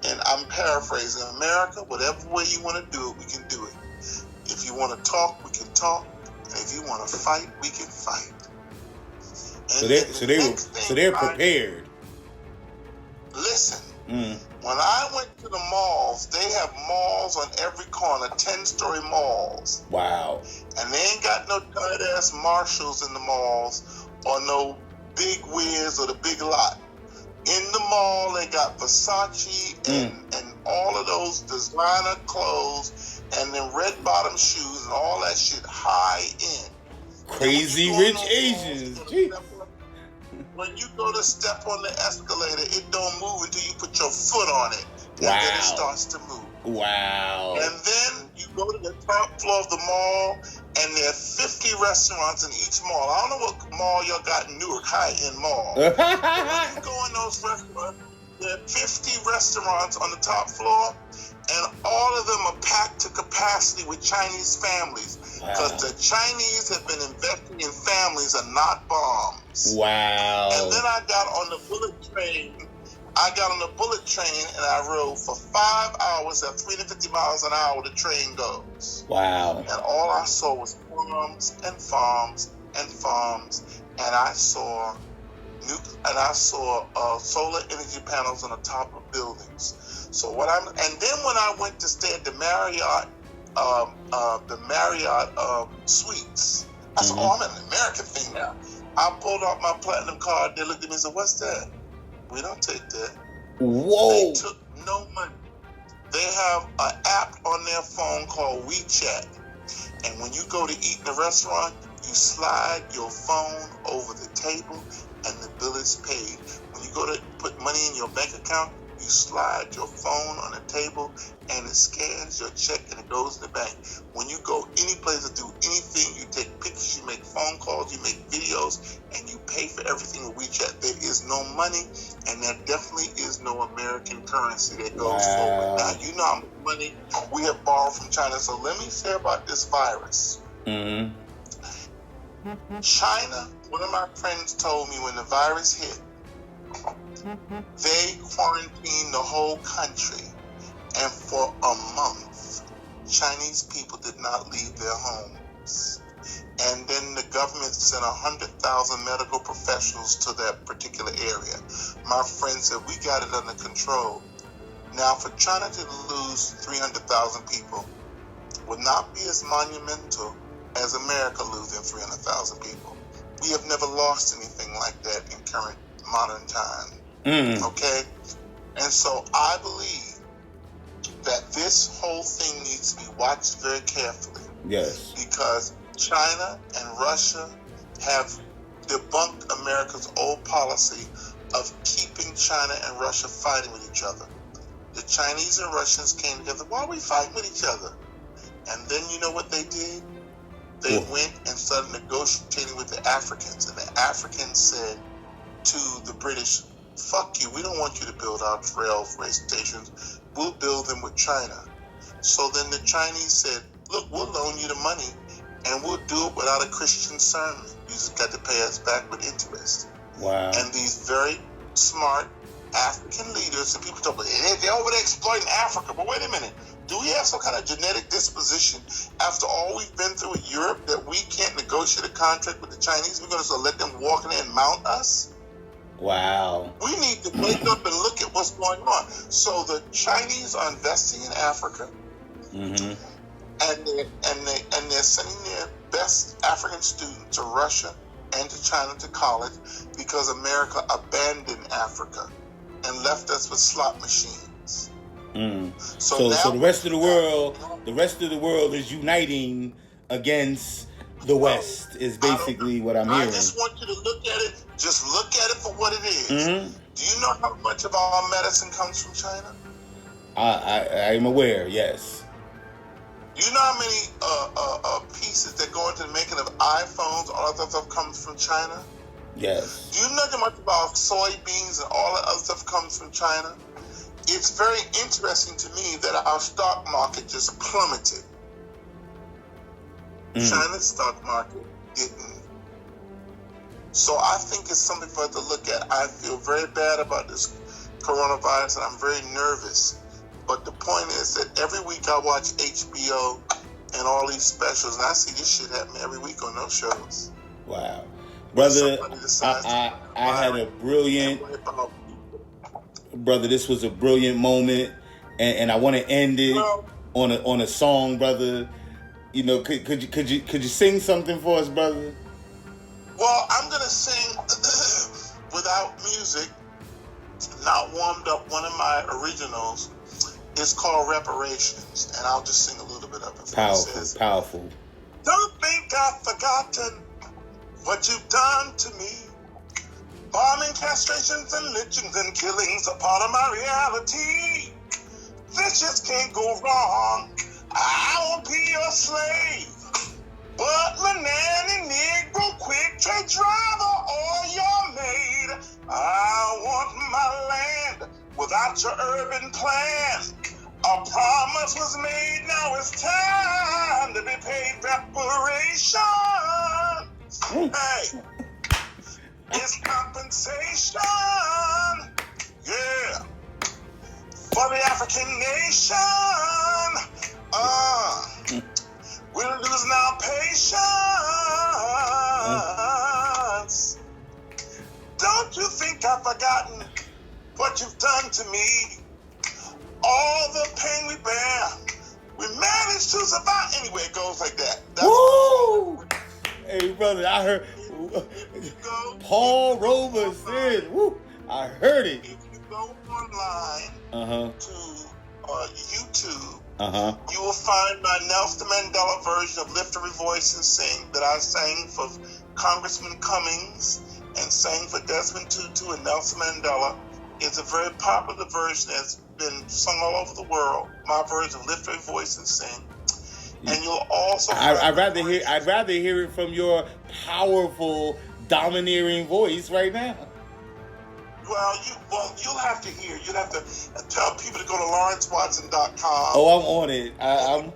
and I'm paraphrasing, America, whatever way you want to do it, we can do it. If you want to talk, we can talk. And if you want to fight, we can fight. And so they're prepared. Listen, when I went to the malls, they have malls on every corner, 10-story malls. Wow. And they ain't got no tight-ass marshals in the malls or no big wigs or the big lot. In the mall, they got Versace and all of those designer clothes and then red-bottom shoes and all that shit high end. Crazy rich Asians. When you go to step on the escalator, it don't move until you put your foot on it. And Wow. then it starts to move. Wow. And then you go to the top floor of the mall, and there are 50 restaurants in each mall. I don't know what mall y'all got in Newark, high-end mall. But when you go in those restaurants, there are 50 restaurants on the top floor, and all of them are packed to capacity with Chinese families. Because the Chinese have been investing in families and not bombs. Wow. And then I got on the bullet train. And I rode for 5 hours at 350 miles an hour. The train goes. Wow. And all I saw was farms and farms and farms, and I saw solar energy panels on the top of buildings. So and then when I went to stay at the Marriott Suites, I said, "Oh, I'm in an American thing now." I pulled out my platinum card. They looked at me and said, "What's that?" We don't take that. Whoa. They took no money. They have an app on their phone called WeChat. And when you go to eat in a restaurant, you slide your phone over the table and the bill is paid. When you go to put money in your bank account, you slide your phone on the table and it scans your check and it goes in the bank. When you go any place to do anything, you take pictures, you make phone calls, you make videos, and you pay for everything with WeChat. There is no money, and there definitely is no American currency that goes forward. Now, you know how much money we have borrowed from China, so let me say about this virus. China, one of my friends told me when the virus hit, they quarantined the whole country, and for a month, Chinese people did not leave their homes. And then the government sent 100,000 medical professionals to that particular area. My friend said, we got it under control. Now, for China to lose 300,000 people would not be as monumental as America losing 300,000 people. We have never lost anything like that in current modern time. Okay? And so I believe that this whole thing needs to be watched very carefully. Yes. Because China and Russia have debunked America's old policy of keeping China and Russia fighting with each other. The Chinese and Russians came together. Why are we fighting with each other? And then you know what they did? They went and started negotiating with the Africans. And the Africans said to the British, fuck you, we don't want you to build our railway stations. We'll build them with China. So then the Chinese said, look, we'll loan you the money and we'll do it without a Christian sermon. You just got to pay us back with interest. Wow. And these very smart African leaders, and people talk about they're over there exploiting Africa. But wait a minute, do we have some kind of genetic disposition after all we've been through with Europe that we can't negotiate a contract with the Chinese? We're going to let them walk in there and mount us? Wow. We need to wake up and look at what's going on. So the Chinese are investing in Africa, and they're sending their best African students to Russia and to China to college because America abandoned Africa and left us with slot machines. So the rest of the world is uniting against the West. Is basically what I'm hearing. I just want you to look at it. Just look at it for what it is. Mm-hmm. Do you know how much of our medicine comes from China? I am aware. Yes. Do you know how many pieces that go into the making of iPhones, all that stuff comes from China? Yes. Do you know how much about soybeans and all that other stuff comes from China? It's very interesting to me that our stock market just plummeted. China's stock market didn't. So I think it's something for us to look at. I feel very bad about this coronavirus, and I'm very nervous. But the point is that every week I watch HBO and all these specials, and I see this shit happen every week on those shows. Wow. Brother, I had a brilliant... Brother, this was a brilliant moment, and I want to end it on a song, brother. You know, could you sing something for us, brother? Well, I'm gonna sing without music. Not warmed up. One of my originals. It's called Reparations, and I'll just sing a little bit of it. Powerful. Don't think I've forgotten what you've done to me. Bombing, castrations, and lynchings and killings are part of my reality. This just can't go wrong. I won't be your slave. Butler, nanny, Negro, quick trade driver, or your maid. I want my land without your urban plan. A promise was made, now it's time to be paid reparations. Hey, it's compensation, yeah, for the African nation. We're losing our patience. Don't you think I've forgotten what you've done to me? All the pain we bear, we managed to survive. Anyway, it goes like that. Woo! Hey, brother, I heard Paul Rover said, woo, I heard it. If you go online to YouTube, you will find my Nelson Mandela version of Lift Every Voice and Sing that I sang for Congressman Cummings and sang for Desmond Tutu and Nelson Mandela. It's a very popular version that's been sung all over the world. My version of Lift Every Voice and Sing. And you'll also I'd rather hear it from your powerful, domineering voice right now. Well, you'll have to hear. You'll have to tell people to go to LawrenceWatson.com. Oh, I'm on it. I'm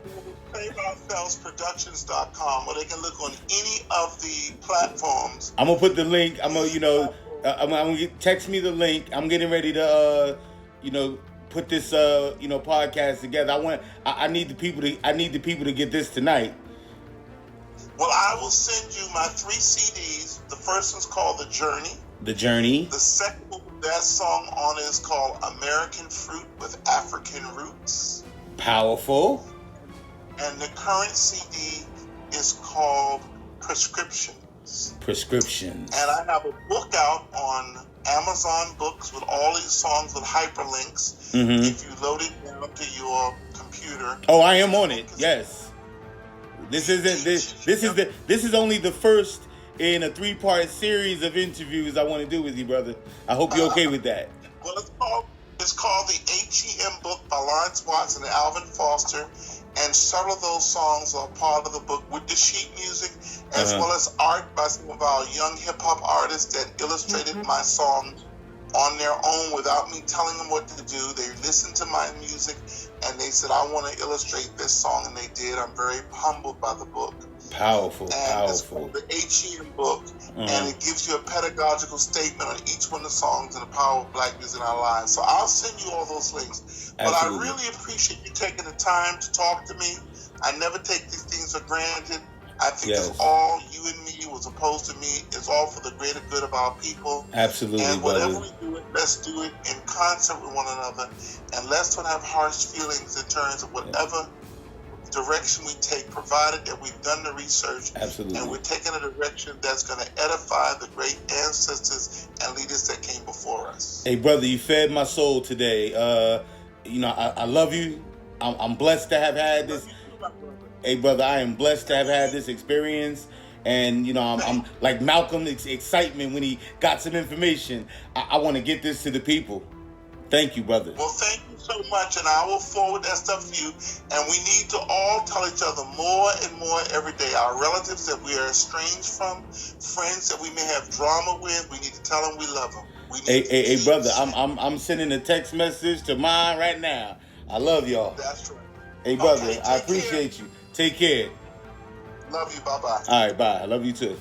SaveOurselvesProductions.com, where they can look on any of the platforms. I'm gonna put the link. I'm gonna text me the link. I'm getting ready to put this podcast together. I need the people to get this tonight. Well, I will send you my 3 CDs. The first one's called The Journey. The Journey. The second one, that song on it is called American Fruit with African Roots. Powerful. And the current CD is called Prescriptions. Prescriptions. And I have a book out on Amazon Books with all these songs with hyperlinks. If you load it down to your computer. Oh, I am on it. Yes. This is only the first in a 3-part series of interviews I want to do with you, brother. I hope you're okay with that. Well, it's called the ATM book by Lawrence Watson and Alvin Foster, and several of those songs are part of the book with the sheet music, as well as art by some of our young hip-hop artists that illustrated my songs on their own without me telling them what to do. They listened to my music, and they said, I want to illustrate this song, and they did. I'm very humbled by the book. Powerful. It's called the ATM book, and it gives you a pedagogical statement on each one of the songs and the power of black music in our lives. So I'll send you all those links. But I really appreciate you taking the time to talk to me. I never take these things for granted. I think it's all you and me was opposed to me. It's all for the greater good of our people. Absolutely, and whatever brother. we do, let's do it in concert with one another. And let's not have harsh feelings in terms of whatever direction we take, provided that we've done the research. Absolutely. And we're taking a direction that's going to edify the great ancestors and leaders that came before us. Hey, brother, you fed my soul today. I love you. I'm blessed to have had this. Hey, brother, I am blessed to have had this experience. And, I'm like Malcolm's excitement when he got some information. I want to get this to the people. Thank you, brother. Well, thank you so much, and I will forward that stuff to you. And we need to all tell each other more and more every day. Our relatives that we are estranged from, friends that we may have drama with, we need to tell them we love them. Hey, brother, I'm sending a text message to mine right now. I love y'all. That's right. Hey, brother, I appreciate you. Take care. Love you. Bye-bye. All right, bye. I love you too.